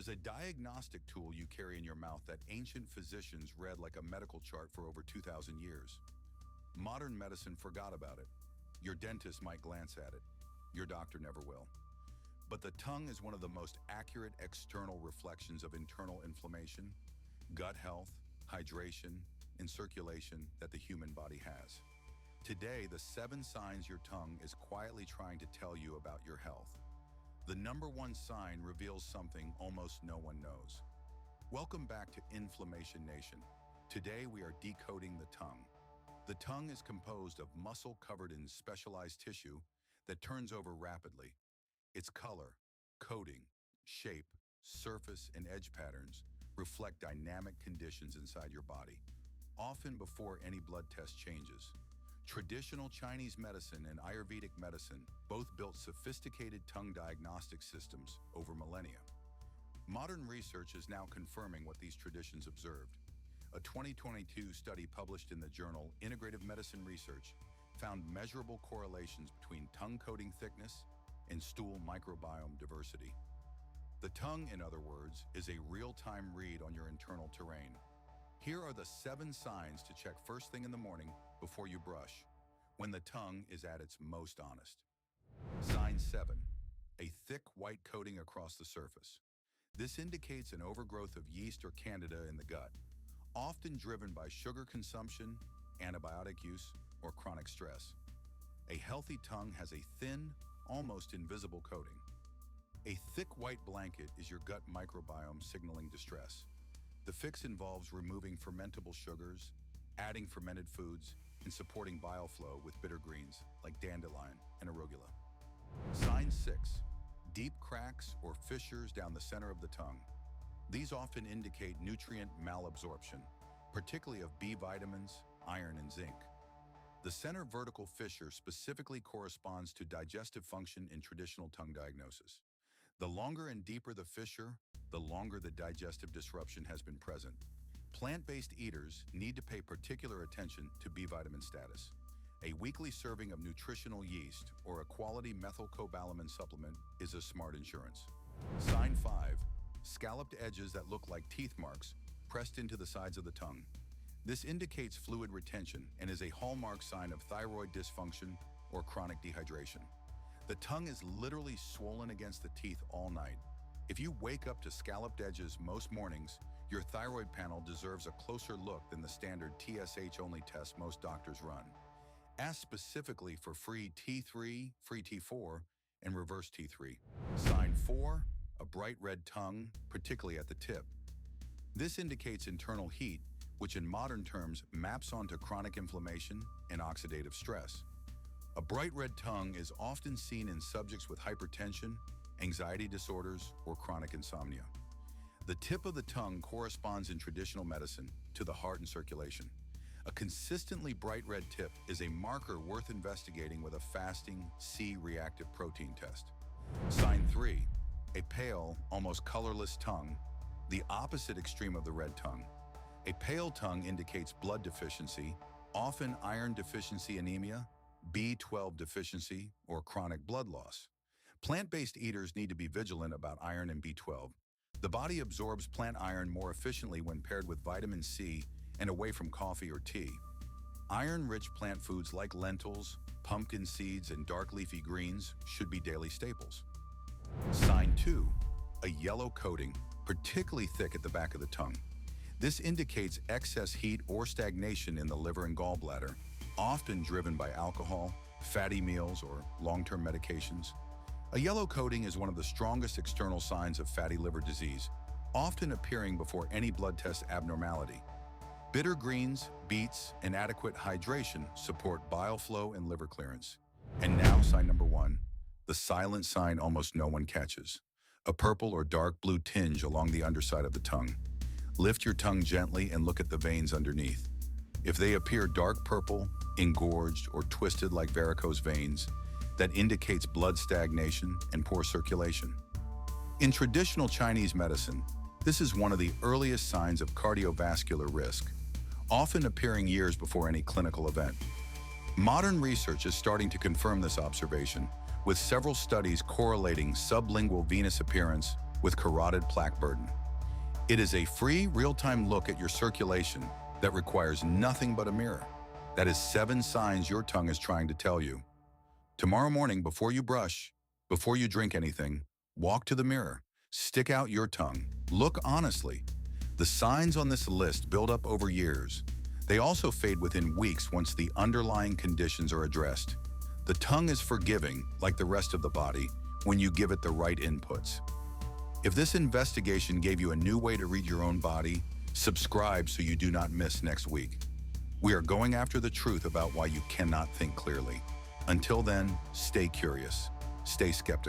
There's a diagnostic tool you carry in your mouth that ancient physicians read like a medical chart for over 2,000 years. Modern medicine forgot about it. Your dentist might glance at it. Your doctor never will. But the tongue is one of the most accurate external reflections of internal inflammation, gut health, hydration, and circulation that the human body has. Today, the 7 signs your tongue is quietly trying to tell you about your health. The number 1 sign reveals something almost no one knows. Welcome back to Inflammation Nation. Today, we are decoding the tongue. The tongue is composed of muscle covered in specialized tissue that turns over rapidly. Its color, coating, shape, surface, and edge patterns reflect dynamic conditions inside your body, often before any blood test changes. Traditional Chinese medicine and Ayurvedic medicine both built sophisticated tongue diagnostic systems over millennia. Modern research is now confirming what these traditions observed. A 2022 study published in the journal Integrative Medicine Research found measurable correlations between tongue coating thickness and stool microbiome diversity. The tongue, in other words, is a real-time read on your internal terrain. Here are the 7 signs to check first thing in the morning before you brush, when the tongue is at its most honest. Sign 7. A thick white coating across the surface. This indicates an overgrowth of yeast or candida in the gut, often driven by sugar consumption, antibiotic use, or chronic stress. A healthy tongue has a thin, almost invisible coating. A thick white blanket is your gut microbiome signaling distress. The fix involves removing fermentable sugars, adding fermented foods, and supporting bile flow with bitter greens like dandelion and arugula. Sign 6. Deep cracks or fissures down the center of the tongue. These often indicate nutrient malabsorption, particularly of B vitamins, iron, and zinc. The center vertical fissure specifically corresponds to digestive function in traditional tongue diagnosis. The longer and deeper the fissure, the longer the digestive disruption has been present. Plant-based eaters need to pay particular attention to B vitamin status. A weekly serving of nutritional yeast or a quality methylcobalamin supplement is a smart insurance. Sign 5. Scalloped edges that look like teeth marks pressed into the sides of the tongue. This indicates fluid retention and is a hallmark sign of thyroid dysfunction or chronic dehydration. The tongue is literally swollen against the teeth all night. If you wake up to scalloped edges most mornings, your thyroid panel deserves a closer look than the standard TSH-only test most doctors run. Ask specifically for free T3, free T4, and reverse T3. Sign 4. A bright red tongue, particularly at the tip. This indicates internal heat, which in modern terms maps onto chronic inflammation and oxidative stress. A bright red tongue is often seen in subjects with hypertension, anxiety disorders, or chronic insomnia. The tip of the tongue corresponds in traditional medicine to the heart and circulation. A consistently bright red tip is a marker worth investigating with a fasting C-reactive protein test. Sign 3. A pale, almost colorless tongue, the opposite extreme of the red tongue. A pale tongue indicates blood deficiency, often iron deficiency anemia, B12 deficiency, or chronic blood loss. Plant-based eaters need to be vigilant about iron and B12. The body absorbs plant iron more efficiently when paired with vitamin C and away from coffee or tea. Iron-rich plant foods like lentils, pumpkin seeds, and dark leafy greens should be daily staples. Sign 2. A yellow coating, particularly thick at the back of the tongue. This indicates excess heat or stagnation in the liver and gallbladder, often driven by alcohol, fatty meals, or long-term medications. A yellow coating is one of the strongest external signs of fatty liver disease, often appearing before any blood test abnormality. Bitter greens, beets, and adequate hydration support bile flow and liver clearance. And now, sign number 1, the silent sign almost no one catches. A purple or dark blue tinge along the underside of the tongue. Lift your tongue gently and look at the veins underneath. If they appear dark purple, engorged, or twisted like varicose veins, that indicates blood stagnation and poor circulation. In traditional Chinese medicine, this is one of the earliest signs of cardiovascular risk, often appearing years before any clinical event. Modern research is starting to confirm this observation, with several studies correlating sublingual venous appearance with carotid plaque burden. It is a free, real-time look at your circulation that requires nothing but a mirror. That is 7 signs your tongue is trying to tell you. Tomorrow morning, before you brush, before you drink anything, walk to the mirror, stick out your tongue, look honestly. The signs on this list build up over years. They also fade within weeks once the underlying conditions are addressed. The tongue is forgiving, like the rest of the body, when you give it the right inputs. If this investigation gave you a new way to read your own body, subscribe so you do not miss next week. We are going after the truth about why you cannot think clearly. Until then, stay curious, stay skeptical.